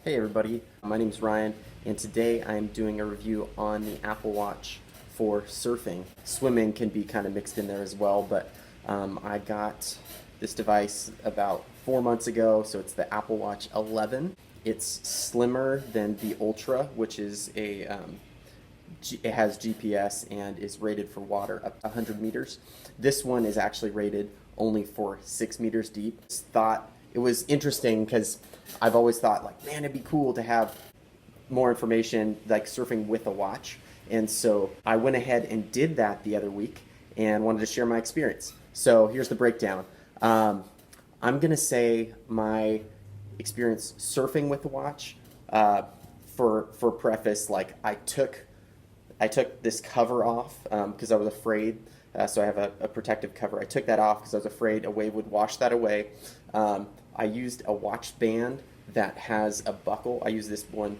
Hey everybody, my name is Ryan, and today I'm doing a review on the Apple Watch for surfing. Swimming can be kind of mixed in there as well, but I got this device about 4 months ago, so it's the Apple Watch 11. It's slimmer than the Ultra, which is it has GPS and is rated for water up to 100 meters. This one is actually rated only for 6 meters deep. Thought it was interesting because I've always thought like, man, it'd be cool to have more information like surfing with a watch. And so I went ahead and did that the other week and wanted to share my experience. So here's the breakdown. I'm gonna say my experience surfing with the watch. For preface, like I took this cover off because I was afraid. So I have a protective cover. I took that off because I was afraid a wave would wash that away. I used a watch band that has a buckle. I used this one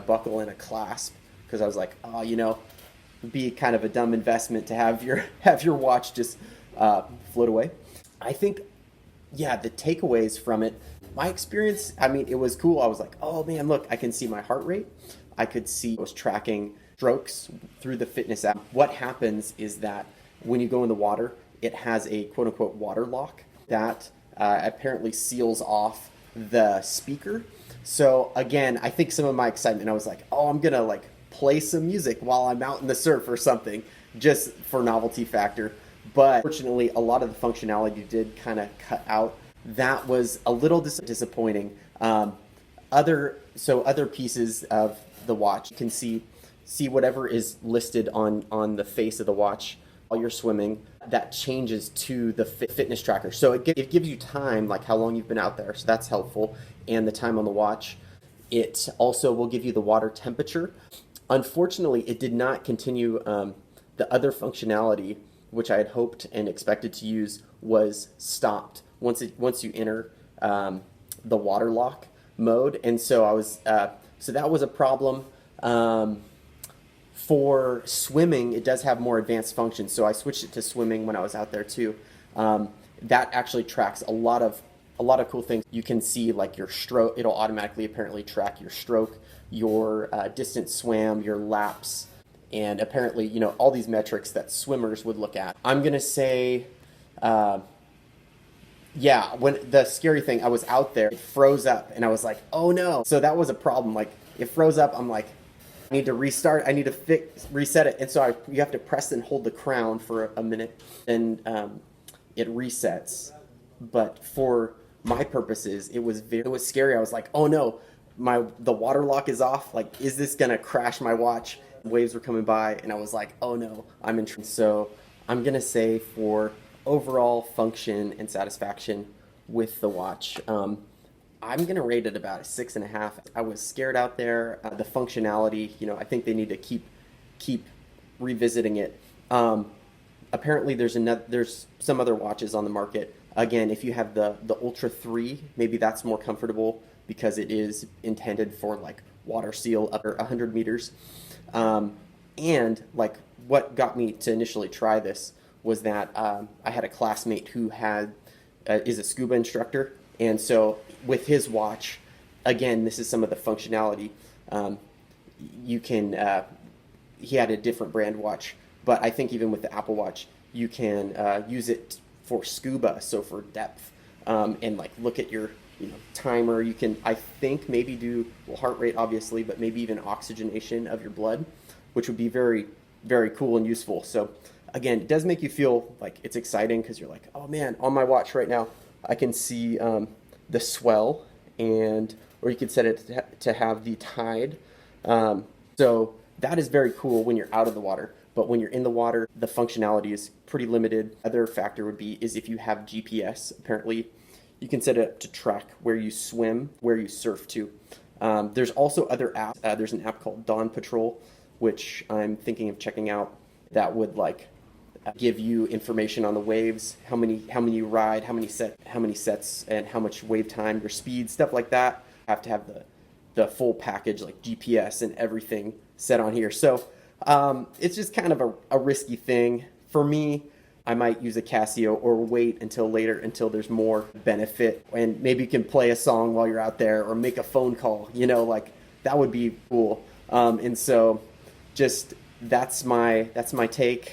buckle and a clasp because I was like, oh, it'd be kind of a dumb investment to have your have your watch just float away. I think, yeah, the takeaways from it, my experience, I mean, it was cool. I was like, oh man, look, I can see my heart rate. I could see I was tracking strokes through the fitness app. What happens is that when you go in the water, it has a quote unquote water lock that apparently seals off the speaker. So again, I think some of my excitement, I was like, oh, I'm gonna like play some music while I'm out in the surf or something, just for novelty factor. But fortunately, a lot of the functionality did kind of cut out. That was a little disappointing. Other pieces of the watch, you can see whatever is listed on the face of the watch while you're swimming. That changes to the fitness tracker. So it gives you time, like how long you've been out there. So that's helpful, and the time on the watch. It also will give you the water temperature. Unfortunately, it did not continue. The other functionality, which I had hoped and expected to use, was stopped once you enter the water lock mode, and so so that was a problem. For swimming, it does have more advanced functions, so I switched it to swimming when I was out there too. That actually tracks a lot of cool things. You can see like your stroke; it'll automatically apparently track your stroke, your distance swam, your laps, and apparently all these metrics that swimmers would look at. I'm gonna say. Yeah, when the scary thing, I was out there, it froze up, and I was like, oh no. So that was a problem. Like, it froze up, I'm like, I need to restart, I need to reset it. And so you have to press and hold the crown for a minute, and it resets. But for my purposes, it was scary. I was like, oh no, the water lock is off. Like, is this gonna crash my watch? Waves were coming by, and I was like, oh no, I'm in trouble. So I'm gonna say for overall function and satisfaction with the watch, I'm gonna rate it about a 6.5. I was scared out there. The functionality, I think they need to keep revisiting it. Apparently, there's some other watches on the market. Again, if you have the Ultra 3, maybe that's more comfortable because it is intended for like water seal up to 100 meters. And like what got me to initially try this was that I had a classmate who is a scuba instructor, and so with his watch, again, this is some of the functionality. You can he had a different brand watch, but I think even with the Apple Watch, you can use it for scuba, so for depth, and like look at your timer. You can, I think, maybe do heart rate, obviously, but maybe even oxygenation of your blood, which would be very, very cool and useful. So again, it does make you feel like it's exciting because you're like, oh man, on my watch right now, I can see the swell, or you could set it to have the tide. So that is very cool when you're out of the water. But when you're in the water, the functionality is pretty limited. Other factor is if you have GPS. Apparently, you can set it to track where you swim, where you surf to. There's also other apps. There's an app called Dawn Patrol, which I'm thinking of checking out. That would like give you information on the waves, how many you ride, how many sets, and how much wave time, your speed, stuff like that. Have to have the full package, like GPS and everything set on here. So it's just kind of a risky thing for me. I might use a Casio or wait until later until there's more benefit, and maybe you can play a song while you're out there or make a phone call, like that would be cool. And so just that's my take.